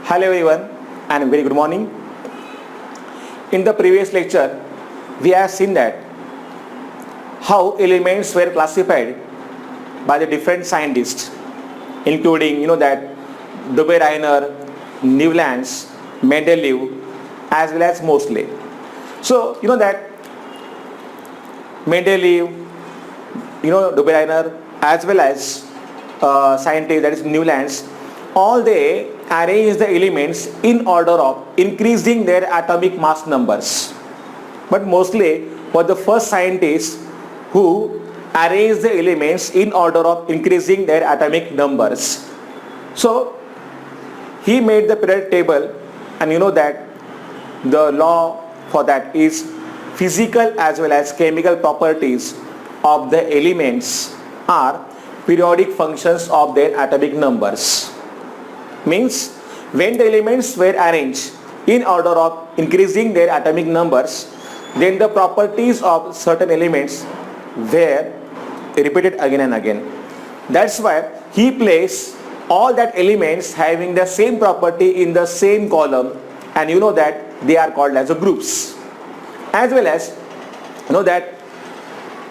Hello everyone and very good morning. In the previous lecture, we have seen that how elements were classified by the different scientists, including that Dubé-Reiner, Newlands, Mendeleev, as well as Moseley. So that Mendeleev, Dubé-Reiner, as well as scientist that is Newlands, all they arrange the elements in order of increasing their atomic mass numbers. But Moseley was the first scientist who arranged the elements in order of increasing their atomic numbers. So he made the periodic table, and that the law for that is physical as well as chemical properties of the elements are periodic functions of their atomic numbers. Means when the elements were arranged in order of increasing their atomic numbers, then the properties of certain elements were repeated again and again. That's why he placed all that elements having the same property in the same column, and that they are called as groups. As well as that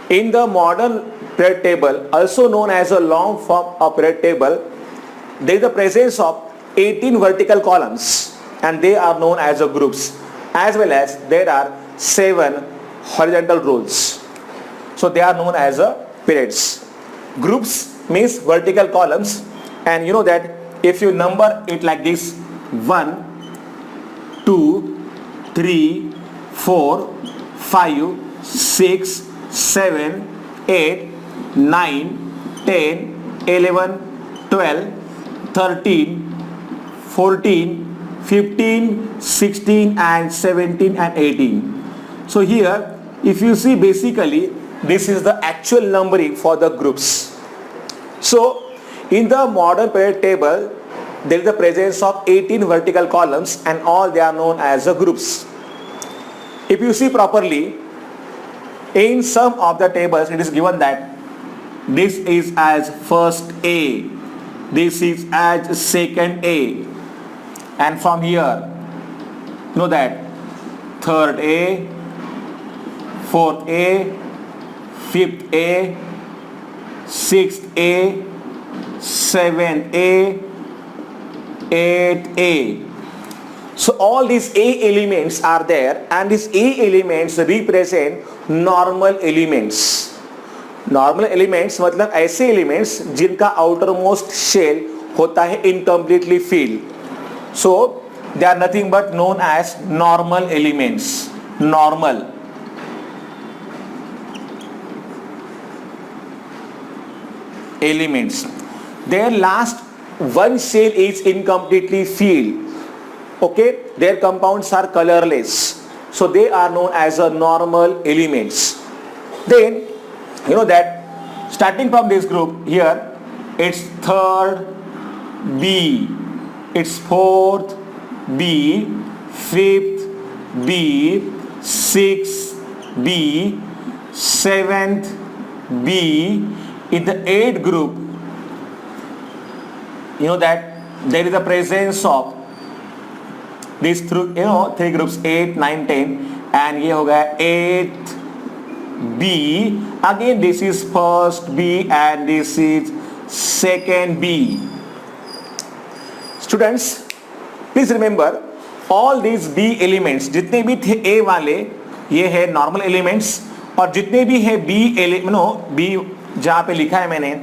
in the modern periodic table, also known as a long form of periodic table, there is the presence of 18 vertical columns, and they are known as groups. As well as there are 7 horizontal rows, so they are known as periods. Groups means vertical columns, and that if you number it like this: 1, 2, 3, 4, 5, 6, 7, 8, 9, 10, 11, 12, 13, 14, 15, 16 and 17 and 18. So here if you see, basically this is the actual numbering for the groups. So in the modern periodic table, there is the presence of 18 vertical columns, and all they are known as groups. If you see properly, in some of the tables it is given that this is as first A, this is as second A, and from here that third A, fourth A, fifth A, sixth A, seventh A, eighth A. So all these A elements are there, and these A elements represent normal elements. Normal elements मतलब ऐसे elements जिनका outermost shell होता है incompletely filled. So they are nothing but known as normal elements. Normal elements. Their last one shell is incompletely filled. Okay, their compounds are colorless, so they are known as normal elements. Then that starting from this group here, it's third B, it's fourth B, fifth B, sixth B, seventh B. In the 8th group, that there is the presence of these three groups, 8, 9, 10, and ये हो गया 8th B. Again this is first B and this is second B. Students, please remember all these B elements, जितने भी थे A वाले, ये है normal elements, और जितने भी है B जहाँ पे लिखा है मैंने,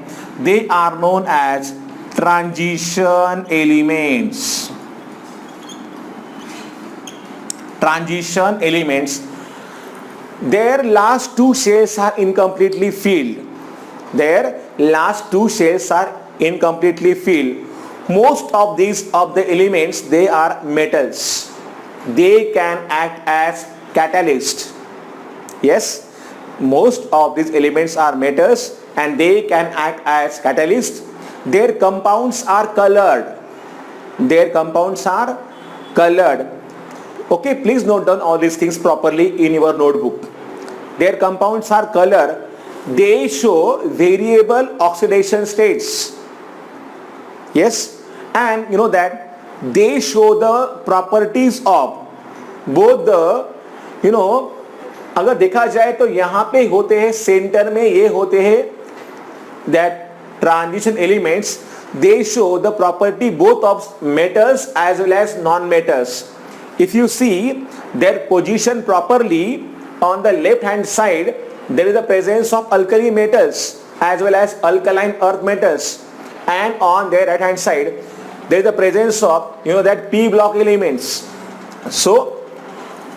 they are known as transition elements. Transition elements. Their last 2 shells are incompletely filled. Their last 2 shells are incompletely filled. Most of the elements, they are metals. They can act as catalyst. Yes, most of these elements are metals and they can act as catalyst. Their compounds are colored. Their compounds are colored. Okay, please note down all these things properly in your notebook. Their compounds are colored. They show variable oxidation states. Yes, and that they show the properties of both the अगर देखा जाए तो यहाँ पे होते हैं centre में, ये होते हैं that transition elements, they show the property both of metals as well as non-metals. If you see their position properly, on the left hand side there is the presence of alkali metals as well as alkaline earth metals, and on their right hand side there is the presence of that p block elements. So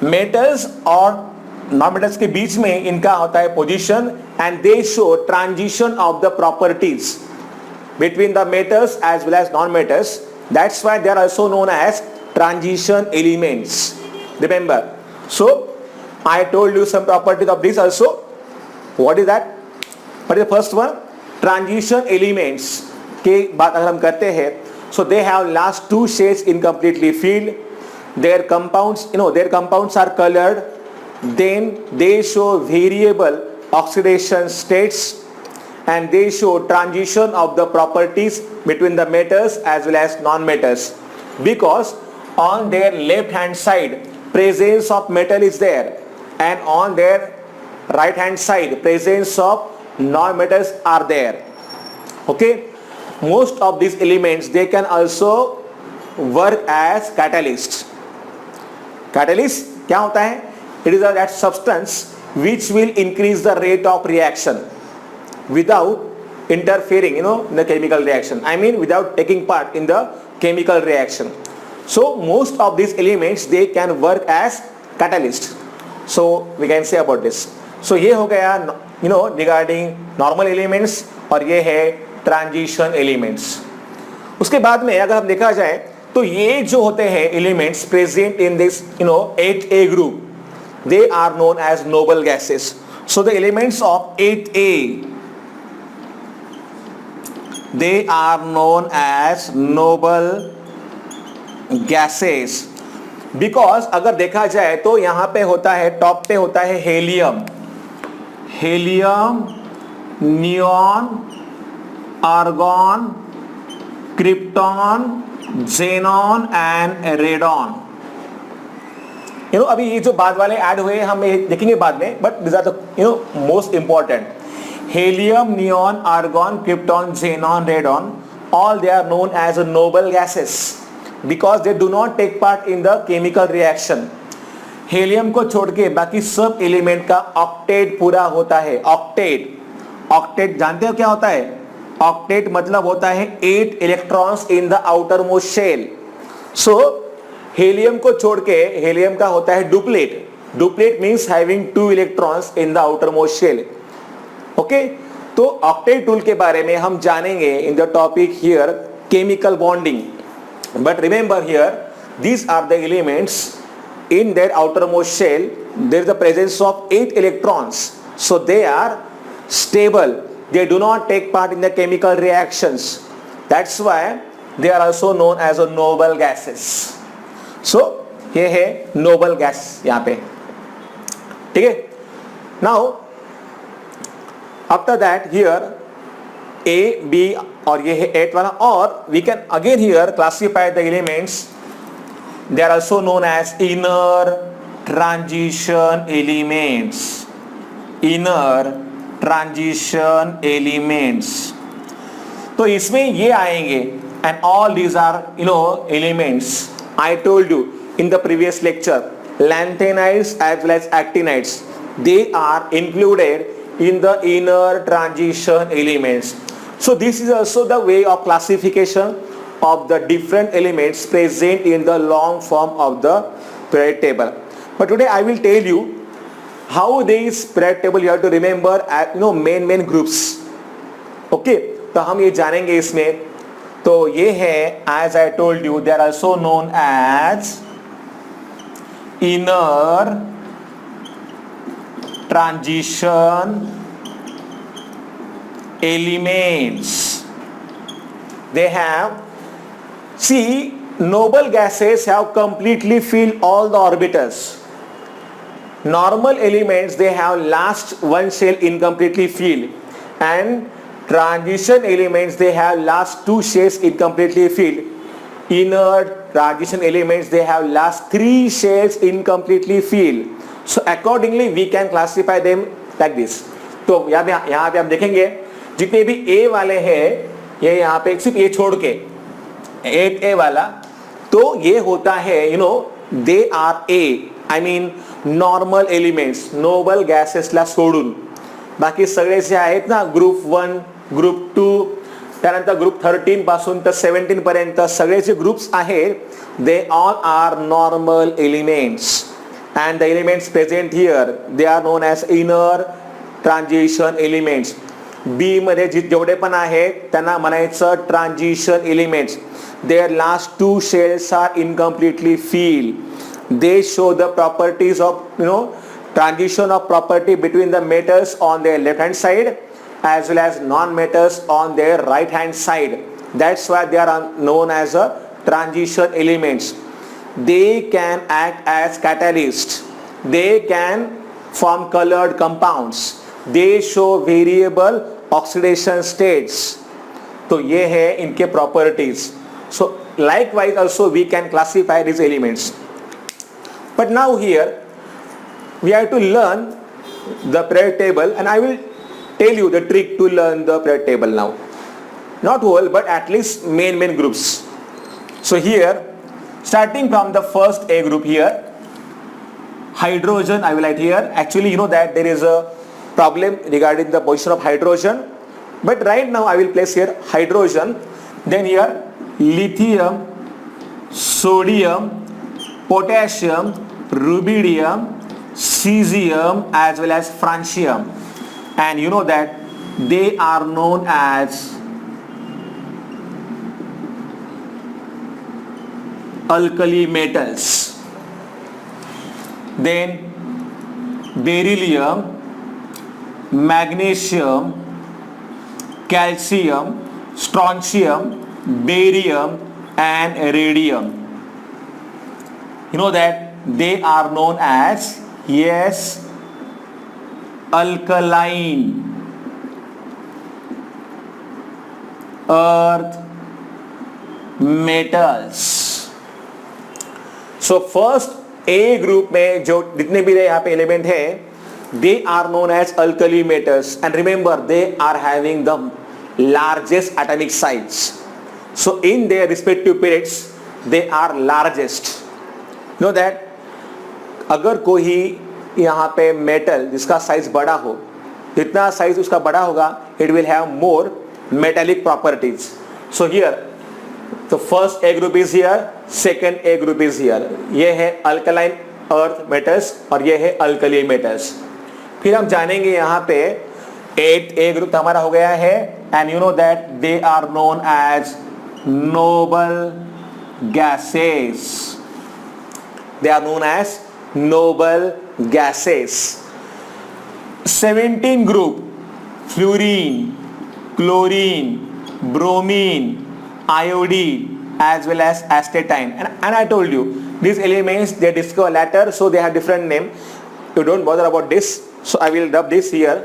metals और non-metals के बीच में इनका होता है position, and they show transition of the properties between the metals as well as non-metals. That's why they are also known as transition elements. Remember, so I told you some properties of this also. What is that? What is the first one? Transition elements के बात अगर हम करते हैं, so they have last two shades incompletely filled. Their compounds, their compounds are colored. Then they show variable oxidation states, and they show transition of the properties between the metals as well as non-metals, because on their left hand side presence of metal is there, and on their right hand side presence of non-metals are there. Okay, most of these elements, they can also work as catalysts. Catalyst क्या होता है? It is that substance which will increase the rate of reaction without interfering in the chemical reaction. I mean without taking part in the chemical reaction. So most of these elements, they can work as catalyst. So we can say about this. So ये हो गया regarding normal elements, और ये है transition elements. उसके बाद में अगर हम देखा जाए तो ये जो होते हैं elements present in this 8A group, they are known as noble gases. So the elements of 8A, they are known as noble gases, because अगर देखा जाए तो यहाँ पे होता है, टॉप पे होता है helium, neon, argon, krypton, xenon and radon. अभी ये जो बाद वाले ऐड हुए हम देखेंगे बाद में, but this are the most important. Helium, neon, argon, krypton, xenon, radon, all they are known as noble gases because they do not take part in the chemical reaction. Helium को छोड़ के बाकी सब एलिमेंट का octet पूरा होता है. Octet जानते हो क्या होता है? ऑक्टेट मतलब होता है 8 electrons in the outermost shell. So helium को छोड़ के हेलियम का होता है duplet means having 2 electrons in the outermost shell. Okay, तो ऑक्टेट टूल के बारे में हम जानेंगे in the topic here chemical bonding. But remember here these are the elements in their outermost shell there is the presence of 8 electrons, so they are stable, they do not take part in the chemical reactions. That's why they are also known as a noble gases. So ये है noble gas यहाँ पे, ठीक है. Now after that here A, B और ये है 8 वाला, और we can again here classify the elements. They are also known as inner transition elements. Inner transition elements. तो इसमें ये आएंगे, and all these are elements. I told you in the previous lecture, lanthanides as well as actinides, they are included in the inner transition elements. So this is also the way of classification of the different elements present in the long form of the periodic table. But today I will tell you how this periodic table you have to remember main groups. Okay, तो हम ये जानेंगे इसमें. तो ये है, as I told you, they are also known as inner transition elements. They have, see, noble gases have completely filled all the orbitals. Normal elements, they have last one shell incompletely filled, and transition elements, they have last two shells incompletely filled. Inner transition elements, they have last 3 shells incompletely filled. So accordingly we can classify them like this. तो यहाँ पे आप देखेंगे जितने भी A वाले हैं, ये यहाँ पे सिर्फ ये छोड़ के 8A वाला, तो ये होता है they are A, I mean normal elements, noble gases ला सोडून. बाकी सगळे जे आहेत ना ग्रुप 1, ग्रुप 2, त्यानंतर ग्रुप 13 पासून तर 17 पर्यंत सगळे जे ग्रुप्स आहेत, they all are normal elements, and the elements present here, they are known as inner transition elements. B मध्ये जेवढे पण आहेत त्यांना म्हणायचं transition elements. Their last 2 shells are incompletely filled. They show the properties of transition of property between the metals on their left hand side as well as non-metals on their right hand side. That's why they are known as a transition elements. They can act as catalysts. They can form colored compounds. They show variable oxidation states. तो ये है इनके properties. So likewise also we can classify these elements. But now here we have to learn the periodic table, and I will tell you the trick to learn the periodic table now. Not whole, but at least main groups. So here, starting from the first A group here, hydrogen I will write here. Actually you know that there is a problem regarding the position of hydrogen, but right now I will place here hydrogen, then here lithium, sodium, potassium, rubidium, cesium as well as francium, and you know that they are known as alkali metals. Then beryllium, magnesium, calcium, strontium, barium and radium. You know that they are known as, yes, alkaline earth metals. So first A group में जो जितने भी यहाँ पे element है, they are known as alkali metals, and remember they are having the largest atomic size. So in their respective periods they are largest. You know that अगर कोई यहाँ पे मेटल जिसका साइज बड़ा हो, जितना साइज उसका बड़ा होगा, it will have more metallic properties. So here the first A group is here, second A group is here. ये है alkaline earth metals और ये है alkali metals. फिर हम जानेंगे यहाँ पे 8A group हमारा हो गया है, and you know that they are known as noble gases. They are known as noble gases. 17 group, fluorine, chlorine, bromine, iodine as well as astatine, and I told you these elements they discover later, so they have different name. You don't bother about this, so I will rub this here.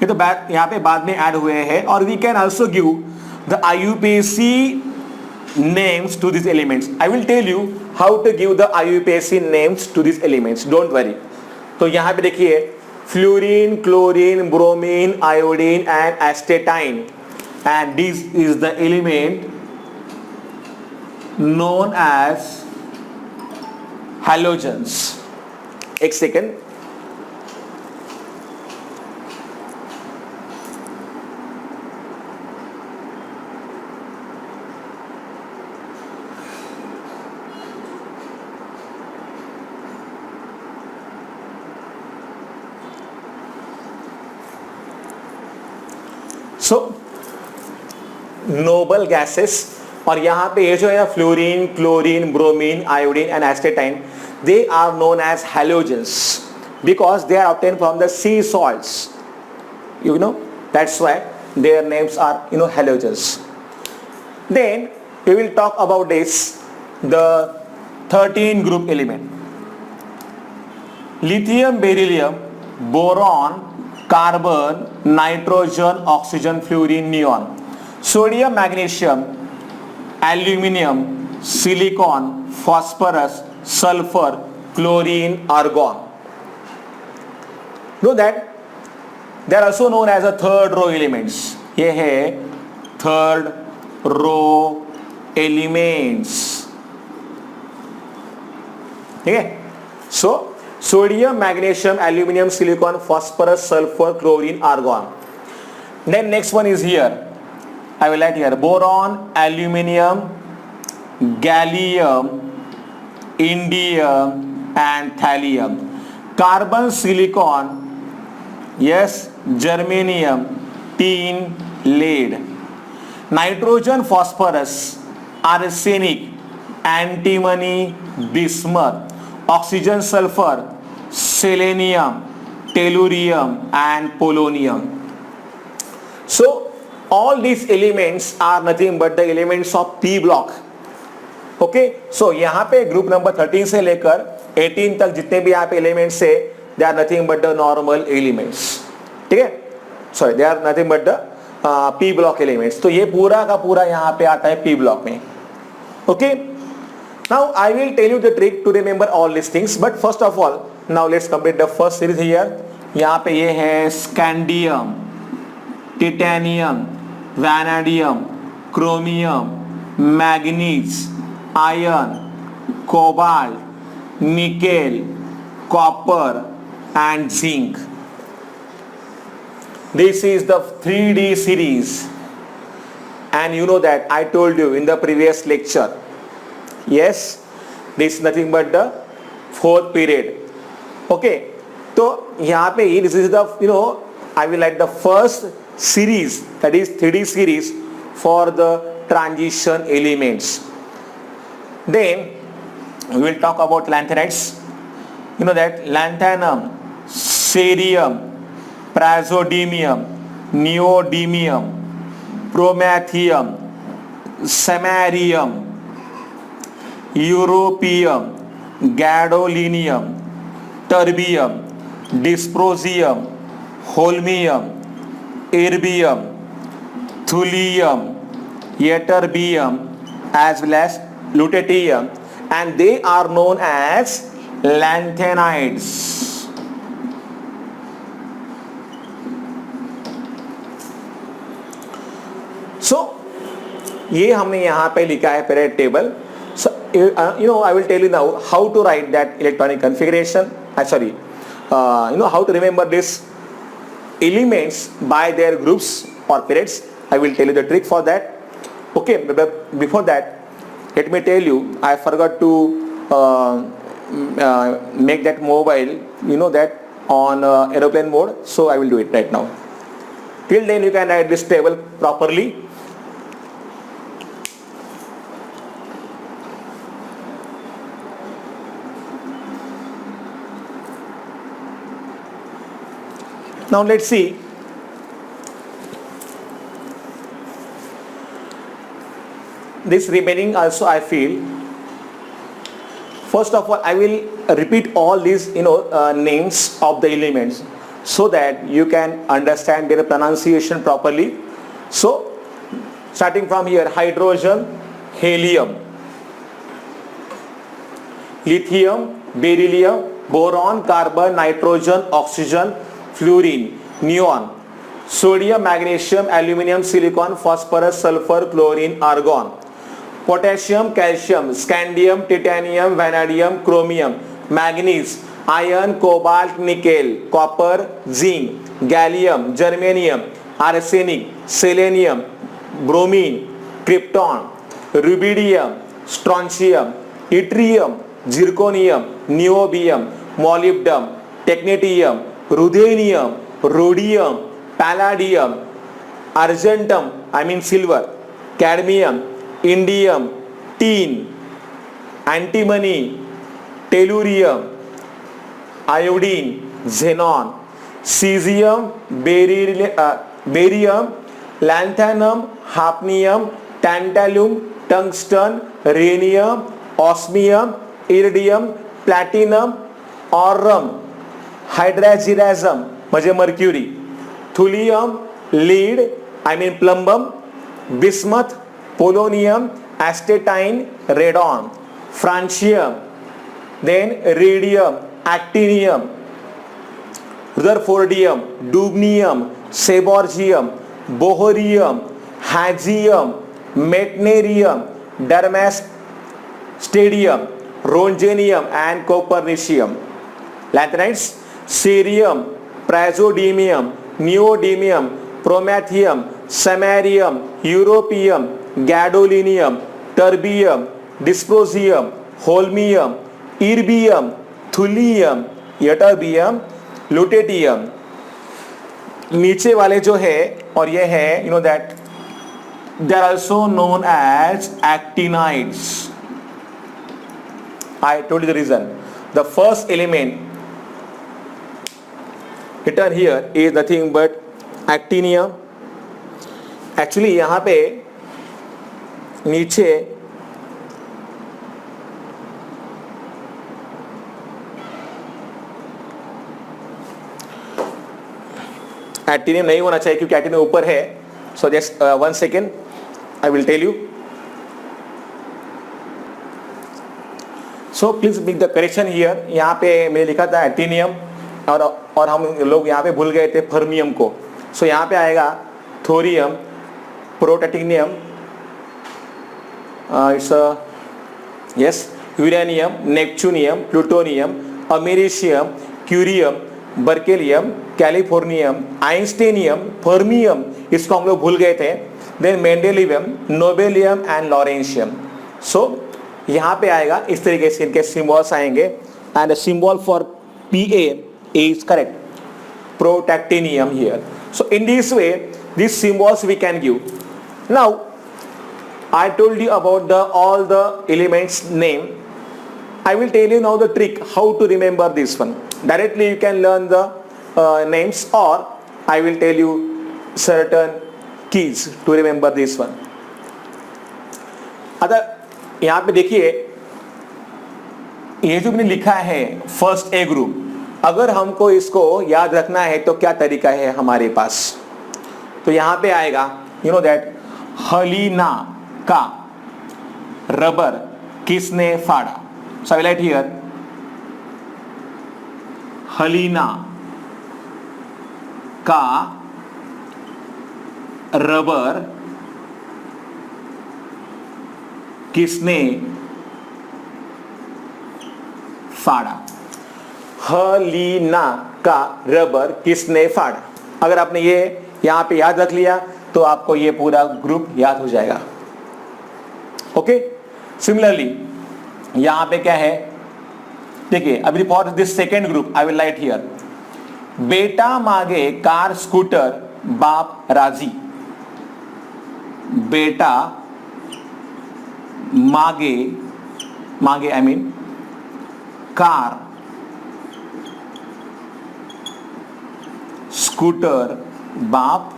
ये तो यहाँ पे बाद में add हुए हैं, और we can also give the IUPAC names to these elements. I will tell you how to give the IUPAC names to these elements, don't worry. तो यहाँ पे देखिए fluorine, chlorine, bromine, iodine and astatine, and this is the element known as halogens. एक second, so noble gases, और यहाँ पे ये जो है fluorine, chlorine, bromine, iodine and astatine, they are known as halogens because they are obtained from the sea salts. You know, that's why their names are halogens. Then we will talk about this, the 13 group element: lithium, beryllium, boron, carbon, nitrogen, oxygen, fluorine, neon, sodium, magnesium, aluminum, silicon, phosphorus, sulfur, chlorine, argon. Know that they are also known as a third row elements. ये है third row elements. ठीक है? So sodium, magnesium, aluminum, silicon, phosphorus, sulfur, chlorine, argon. Then next one is here. I will write here boron, aluminium, gallium, indium, and thallium. Carbon, silicon, yes, germanium, tin, lead. Nitrogen, phosphorus, arsenic, antimony, bismuth. Oxygen, sulfur, selenium, tellurium, and polonium. So all these elements are nothing but the elements of P block. Okay, so यहाँ पे group number 13 से लेकर 18 तक जितने भी यहाँ पे elements है, they are nothing but the normal elements. ठीक है, sorry, they are nothing but the P block elements. तो ये पूरा का पूरा यहाँ पे आता है P block में. Okay, now I will tell you the trick to remember all these things. But first of all, now let's complete the first series here. यहाँ पे ये है scandium, titanium, vanadium, chromium, manganese, iron, cobalt, nickel, copper, and zinc. This is the 3D series, and you know that I told you in the previous lecture. Yes, this is nothing but the fourth period. Okay, तो यहाँ पे this is the I will write the first series, that is 3D series for the transition elements. Then we will talk about lanthanides. You know that lanthanum, cerium, praseodymium, neodymium, promethium, samarium, europium, gadolinium, terbium, dysprosium, holmium, erbium, thulium, ytterbium, as well as lutetium, and they are known as lanthanides. So ये हमने यहाँ पे लिखा है periodic table. So I will tell you now how to write that electronic configuration. How to remember this elements by their groups or periods. I will tell you the trick for that. Okay, but before that, let me tell you, I forgot to make that mobile, that on aeroplane mode. So I will do it right now. Till then you can write this table properly. Now let's see. This remaining also I feel. First of all, I will repeat all these names of the elements so that you can understand their pronunciation properly. So starting from here, hydrogen, helium, lithium, beryllium, boron, carbon, nitrogen, oxygen, fluorine, neon, sodium, magnesium, aluminium, silicon, phosphorus, sulfur, chlorine, argon, potassium, calcium, scandium, titanium, vanadium, chromium, manganese, iron, cobalt, nickel, copper, zinc, gallium, germanium, arsenic, selenium, bromine, krypton, rubidium, strontium, yttrium, zirconium, niobium, molybdenum, technetium, ruthenium, rhodium, palladium, argentum, silver, cadmium, indium, tin, antimony, tellurium, iodine, xenon, cesium, barium, lanthanum, hafnium, tantalum, tungsten, rhenium, osmium, iridium, platinum, aurum, hydrargyrum, म्हणजे mercury, thulium, lead, plumbum, bismuth, polonium, astatine, radon, francium, then radium, actinium, rutherfordium, dubnium, seaborgium, bohrium, hassium, meitnerium, darmstadtium, roentgenium and copernicium. Lanthanides cerium, praseodymium, neodymium, promethium, samarium, europium, gadolinium, terbium, dysprosium, holmium, erbium, thulium, ytterbium, lutetium. नीचे वाले जो है और ये है, you know that they are also known as actinides. I told you the reason. The first element written here is nothing but actinium. Actually यहां पे नीचे एक्टिनियम नहीं होना चाहिए क्योंकि एक्टिनियम ऊपर है. So just 1 second, I will tell you. So please make the correction here. यहाँ पे मैंने लिखा था एक्टिनियम और हम लोग यहाँ पे भूल गए थे फर्मियम को. सो यहाँ पे आएगा thorium, protactinium, it's yes, uranium, neptunium, plutonium, americium, curium, berkelium, californium, einsteinium, fermium, इसको हम लोग भूल गए थे. Then mendelevium, nobelium and lawrencium. So यहाँ पे आएगा इस तरीके से इनके सिंबल्स आएंगे. And symbol for Pa is correct, protactinium here. So in this way these symbols we can give. Now I told you about all the elements name. I will tell you now the trick how to remember this one. Directly you can learn the names, or I will tell you certain keys to remember this one. अगर यहाँ पे देखिए ये जो मैंने लिखा है first A group, अगर हमको इसको याद रखना है तो क्या तरीका है हमारे पास. तो यहां पे आएगा, यू नो दैट हलीना का रबर किसने फाड़ा. सो आई राइट हियर हलीना का रबर किसने फाड़ा. हलीना का रबर किसने फाड़ा. अगर आपने ये यहां पे याद रख लिया तो आपको ये पूरा ग्रुप याद हो जाएगा. ओके. सिमिलरली यहां पे क्या है, देखिए अभी for this second group I will write here बेटा मांगे कार स्कूटर बाप राजी. बेटा मांगे आई मीन कार स्कूटर बाप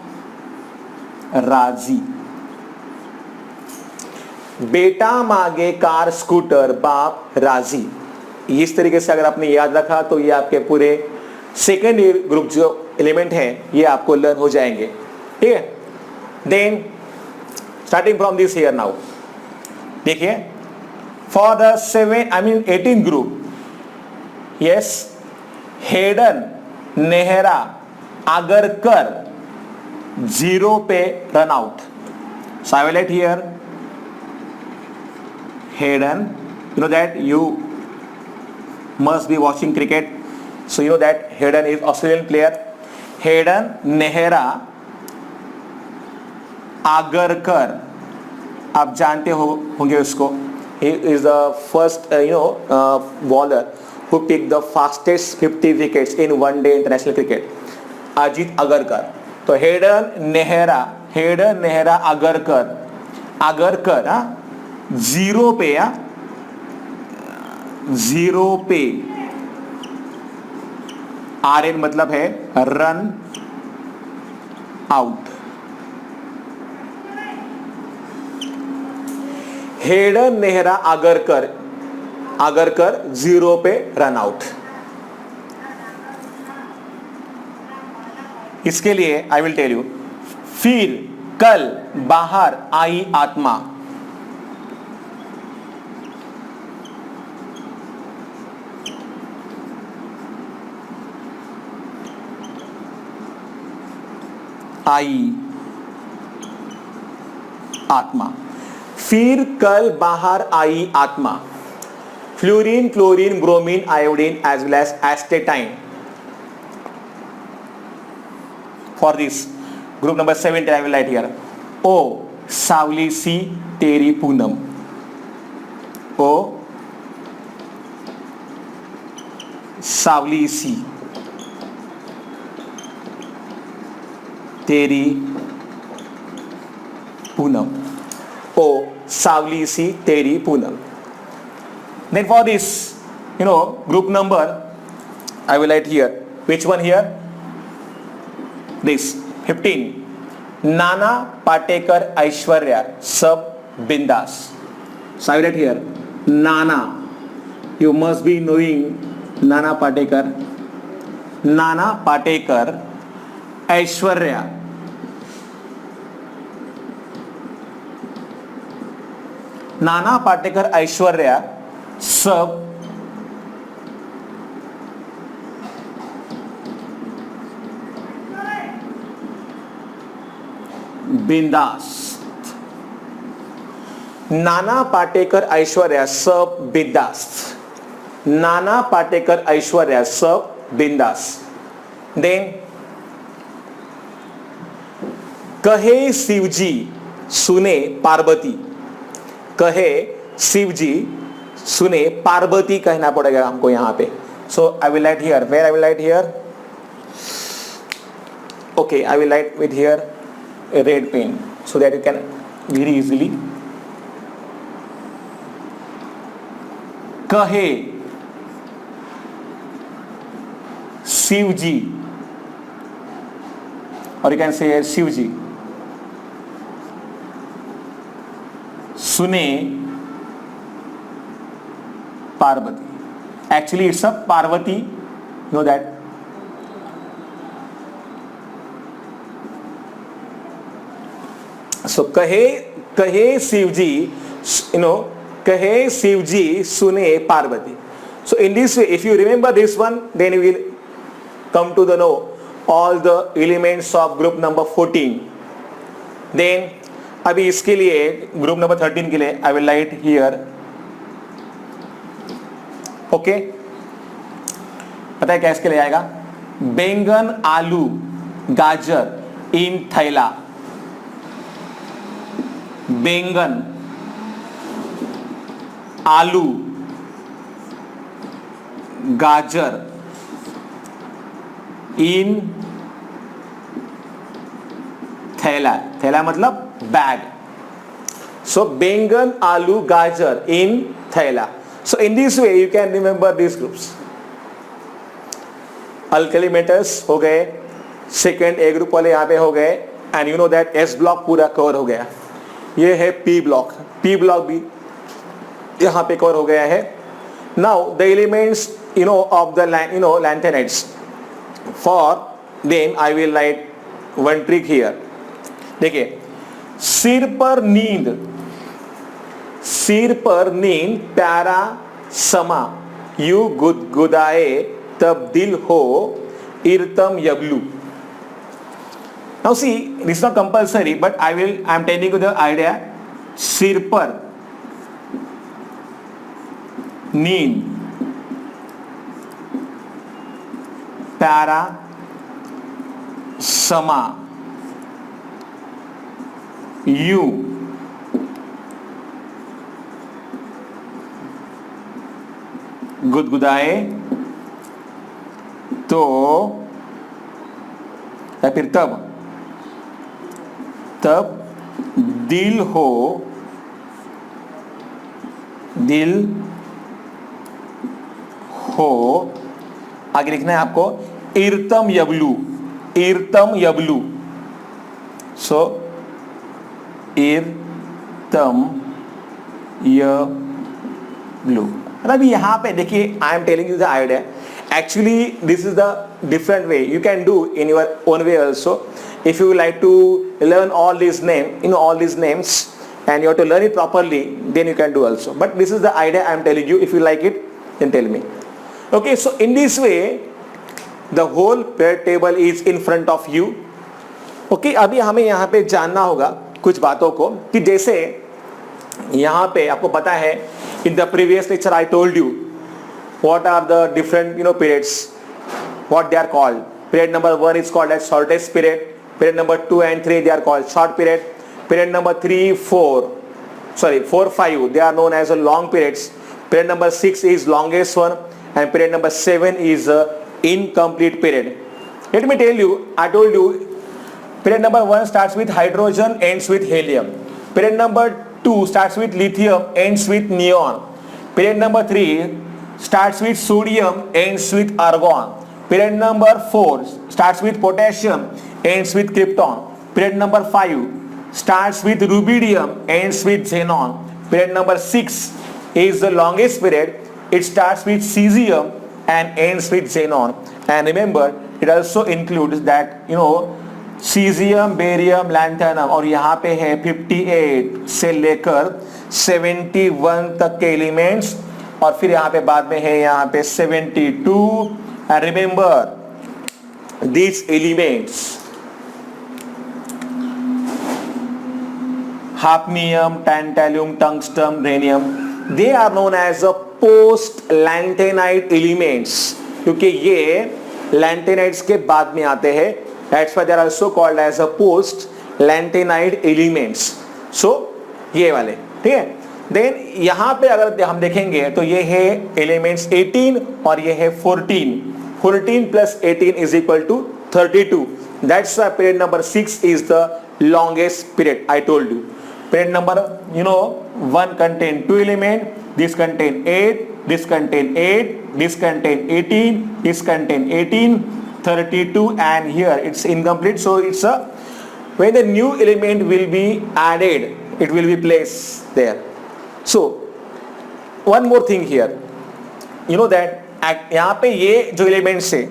राजी. बेटा मांगे कार स्कूटर बाप राजी. इस तरीके से अगर आपने याद रखा तो ये आपके पूरे सेकेंड ग्रुप जो एलिमेंट है ये आपको लर्न हो जाएंगे. ठीक है. Then starting from this here now देखिए for the 18 group, yes, Hayden, Nehra, Agarkar zero पे run out. So I will write here Hayden. You know that you must be watching cricket, so you know that Hayden is Australian player. Hayden, Nehra, Agarkar, आप जानते होंगे उसको. He is the first bowler who picked the fastest 50 wickets in one day international cricket. Ajit Agarkar. तो Hayden Nehra Agarkar zero पे RN मतलब है run out. Hayden Nehra Agarkar zero पे run out. इसके लिए आई विल टेल यू. फिर कल बाहर आई आत्मा. आई आत्मा, फिर कल बाहर आई आत्मा, fluorine, chlorine, bromine, iodine as well as astatine. For this group number 17 I will write here O सावली सी तेरी पूनम, O सावली सी तेरी पूनम, O सावली सी तेरी Poonam. Then for this, group number I will write here. Which one here? This 15. Nana Patekar Aishwarya सब बिंदास. So I will write here Nana. You must be knowing Nana Patekar. Nana Patekar Aishwarya Nana Patekar Aishwarya सब बिंदास्त. नाना पाटेकर ऐश्वर्या सब बिंदास्त. नाना पाटेकर ऐश्वर्या सब बिंदास्त. Then कहे शिवजी सुने पार्वती, कहे शिवजी सुने पार्वती कहना पड़ेगा हमको यहां पे. So I will write here. Where I will write here? Okay, I will write with here a red pen so that you can very easily. कहे Shivji, or you can say Shivji सुने Parvati. Actually it's a Parvati, you know that. So कहे शिवजी, कहे शिवजी सुने Parvati. So in this way, if you remember this one, then you will come to the know all the elements of group number 14. Then अभी इसके लिए group number 13 के लिए I will write here. Okay, पता है क्या इसके लिए आएगा? बैंगन, आलू, गाजर इन थैला. बैंगन, आलू, गाजर इन थैला. थैला मतलब बैग. सो बैंगन, आलू, गाजर इन थैला. So in this way you can remember this groups. Alkali metals हो गए, सेकेंड ए ग्रुप वाले यहां पे हो गए, and you know that S block पूरा कवर हो गया. ये है पी ब्लॉक. पी ब्लॉक भी यहां पे कवर हो गया है. Now the elements of the lanthanides. For them I will right one trick here. देखिए, सिर पर नींद, सिर पर नींद प्यारा समा, यू गुदगुदाए तब दिल हो इरतम यबलू. Now see, this is not compulsory, but I am telling you the idea. सिर पर नींद प्यारा समा, यू गुदगुदाए तो, या फिर तब दिल हो, दिल हो, आगे लिखना है आपको इरतम यबलू, इरतम यबलू. सो इरतम यबलू. अभी यहां पे देखिए, I am telling you the idea. Actually, this is the different way you can do in your own way also. If you like to learn all these names, and you have to learn it properly, then you can do also. But this is the idea I am telling you. If you like it, then tell me. Okay, so in this way, the whole periodic table is in front of you. Okay, अभी हमें यहाँ पे जानना होगा कुछ बातों को कि जैसे यहाँ पे आपको पता है in the previous lecture I told you what are the different periods, what they are called. Period number 1 is called as shortest period. Period number 2 and 3 they are called short period. Period number 4, 5 they are known as a long periods. Period number 6 is longest one, and period number 7 is incomplete period. Let me tell you, I told you period number 1 starts with hydrogen, ends with helium. Period number 2 starts with lithium, ends with neon. Period number 3 starts with sodium, ends with argon. Period number 4 starts with potassium, ends with krypton. Period number 5 starts with rubidium, ends with xenon. Period number 6 is the longest period. It starts with cesium and ends with xenon. And remember, it also includes that cesium, barium, lanthanum, और यहाँ पे है 58 से लेकर 71 तक के elements, और फिर यहाँ पे बाद में है यहाँ पे 72. and remember these elements hafnium, tantalum, tungsten, rhenium, they are known as a post lanthanide elements, क्योंकि ये lantanides के बाद में आते हैं. That's why they are also called as a post lanthanide elements. So ये वाले, ठीक है. देन यहाँ पे अगर हम देखेंगे तो ये है एलिमेंट्स 18 और ये है 14 plus 18 is equal to 32. That's why period number 6 is the longest period. I told you period number 1 contain 2 element, this contain 8, this contain 8, this contain 18, this contain 18, 32, and here it's incomplete. So it's a when the new element will be added, it will be placed there. So one more thing here, that यहाँ पे ये जो elements है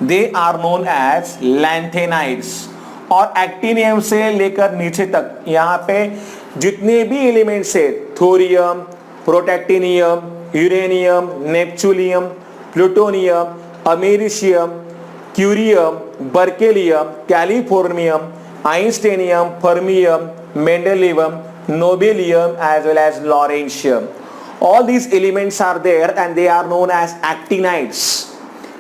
they are known as lanthanides, और actinium से लेकर नीचे तक यहाँ पे जितने भी एलिमेंट्स है thorium, protactinium, uranium, neptunium, plutonium, americium, curium, berkelium, californium, einsteinium, fermium, mendelevium, nobelium, as well as lawrencium. All these elements are there and they are known as actinides,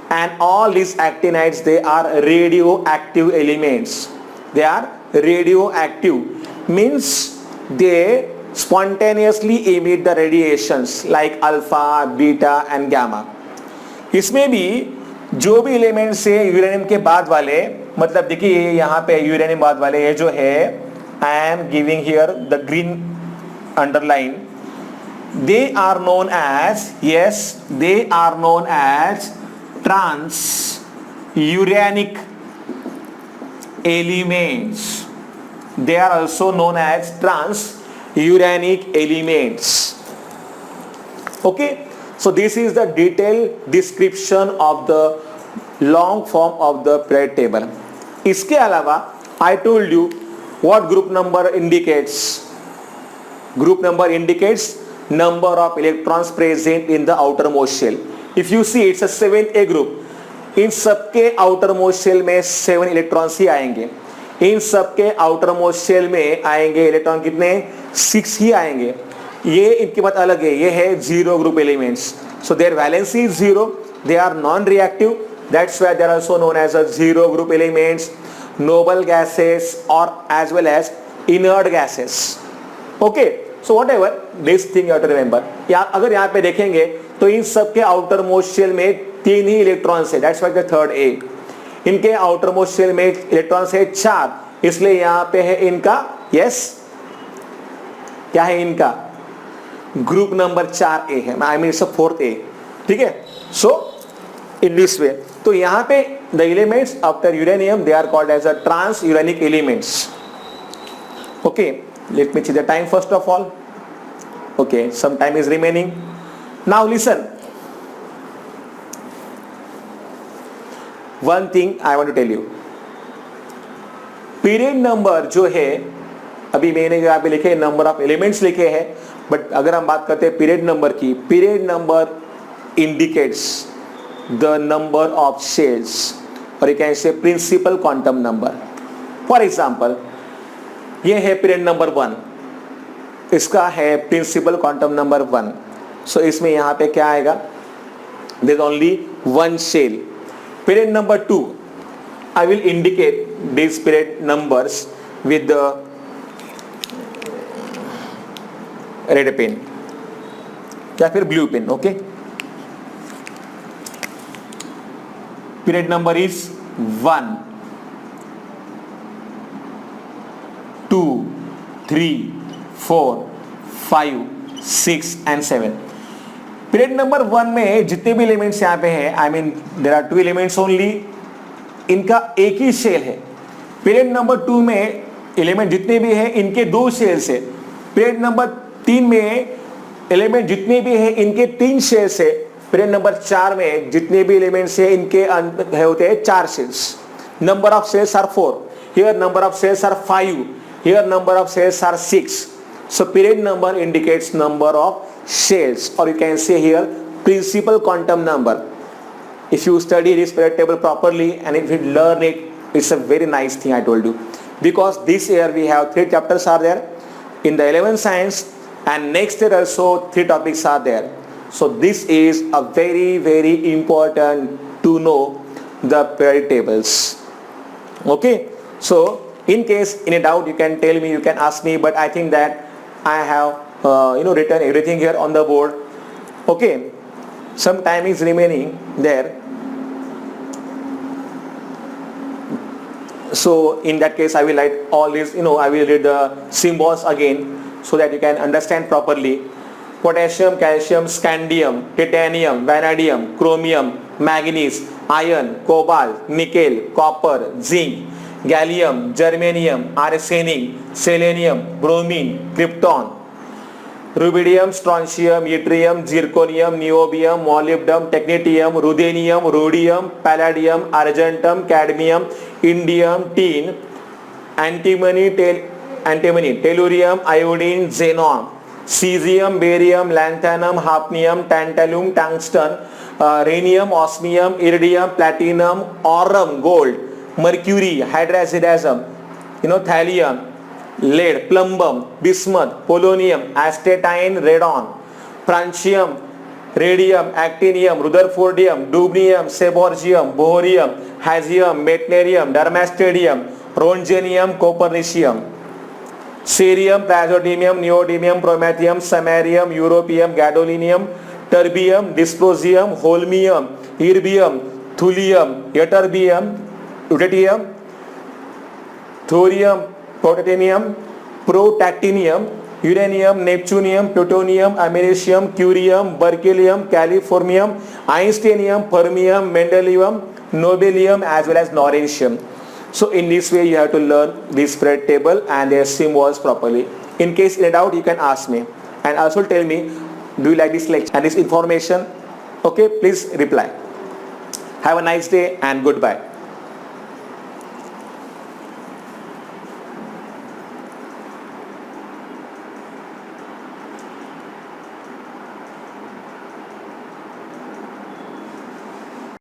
and all these actinides, they are radioactive elements. They are radioactive, means they spontaneously emit the radiations like alpha, beta and gamma. इसमें भी जो भी elements है uranium के बाद वाले, मतलब देखिए यहाँ पे यूरेनियम बाद वाले ये जो है, I am giving here the green underline. They are known as, yes, they are known as transuranic elements. They are also known as transuranic elements. Okay, so this is the detailed description of the long form of the periodic table. इसके अलावा I told you what group number indicates. Group number indicates number of electrons present in the outermost shell. If you see it's a 7a group. इन सबके outermost shell में 7 electrons ही आएंगे. इन सबके outermost shell में आएंगे electron कितने? 6 ही आएंगे. ये इनकी बात अलग है, ये है zero group elements. So their valency is 0. They are non-reactive. That's why they are also known as a zero group elements, noble gases, or as well as inert gases. Okay, so whatever this thing you have to remember. अगर यहाँ पे देखेंगे तो इन सब के outer most shell में 3 ही electrons है. That's why the third A. इनके आउटर मोस्ट शेल में इलेक्ट्रॉन्स है 4, इसलिए यहाँ पे है इनका यस क्या है इनका ग्रुप नंबर 4A है. I mean it's a 4th A. ठीक है. सो इन दिस वे, तो यहाँ पे the elements after uranium they are called as a transuranic elements. Okay, let me see the time first of all. Okay, some time is remaining. Now listen, one thing I want to tell you. Period number जो है, अभी मैंने यहाँ पे लिखे number of elements लिखे हैं, but अगर हम बात करते हैं पीरियड नंबर की, period number indicates the number of shells, or you can say principal quantum number. For example ये है पीरियड नंबर 1, इसका है प्रिंसिपल क्वांटम नंबर 1. सो इसमें यहाँ पे क्या आएगा, there is only one shell. Period number 2, I will indicate these period numbers with the red pen या फिर blue pen. Okay, period number is 1, 2, 3, 4, 5, 6 and 7. Period number 1 में जितने भी एलिमेंट्स यहाँ पे हैं, I mean there are 2 elements only, इनका एक ही शेल है. पीरियड नंबर 2 में एलिमेंट जितने भी हैं इनके 2 शेल्स है. पीरियड नंबर 3 में एलिमेंट जितने भी हैं इनके 3 शेल्स है. पीरियड नंबर 4 में जितने भी एलिमेंट्स हैं इनके होते हैं 4 shells. Number of shells are 4, here number of shells are 5, here number of shells are 6. So period number indicates number of shells, और you can say here principal quantum number. If you study this period table properly and if you learn it, it's a very nice thing I told you. Because this year we have 3 chapters are there in the 11th science, and next year also 3 topics are there. So this is a very important to know the periodic tables. Okay, so in case any doubt you can tell me, you can ask me, but I think that I have written everything here on the board. Okay, some time is remaining there. So in that case I will write all this, I will read the symbols again so that you can understand properly. Potassium, calcium, scandium, titanium, vanadium, chromium, manganese, iron, cobalt, nickel, copper, zinc, gallium, germanium, arsenic, selenium, bromine, krypton, rubidium, strontium, yttrium, zirconium, niobium, molybdenum, technetium, ruthenium, rhodium, palladium, argentum, cadmium, indium, tin, antimony, tellurium, iodine, xenon, cesium, barium, lanthanum, hafnium, tantalum, tungsten, rhenium, osmium, iridium, platinum, aurum, gold, mercury, hydrazidazum, thallium, lead, plumbum, bismuth, polonium, astatine, radon, francium, radium, actinium, rutherfordium, dubnium, seborgium, bohrium, hazium, meitnerium, dermastadium, rhongenium, copernicium, cerium, praseodymium, neodymium, promethium, samarium, europium, gadolinium, terbium, dysprosium, holmium, erbium, thulium, ytterbium, lutetium, thorium, protactinium, uranium, neptunium, plutonium, americium, curium, berkelium, californium, einsteinium, fermium, mendelium, nobelium, as well as noricium. So in this way you have to learn this periodic table and their symbols properly. In case in doubt you can ask me, and also tell me, do you like this lecture and this information? Okay, please reply. Have a nice day and goodbye.